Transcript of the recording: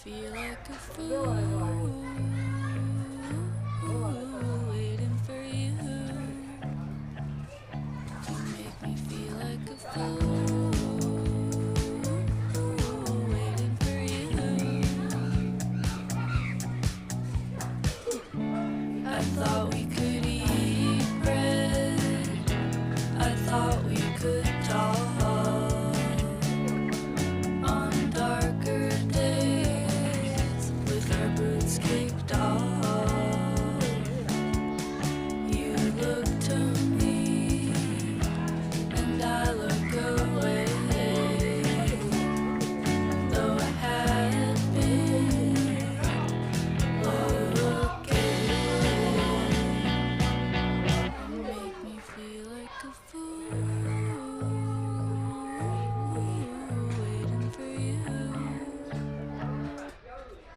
feel like a fool waiting for you. You make me feel like a fool waiting for you. I thought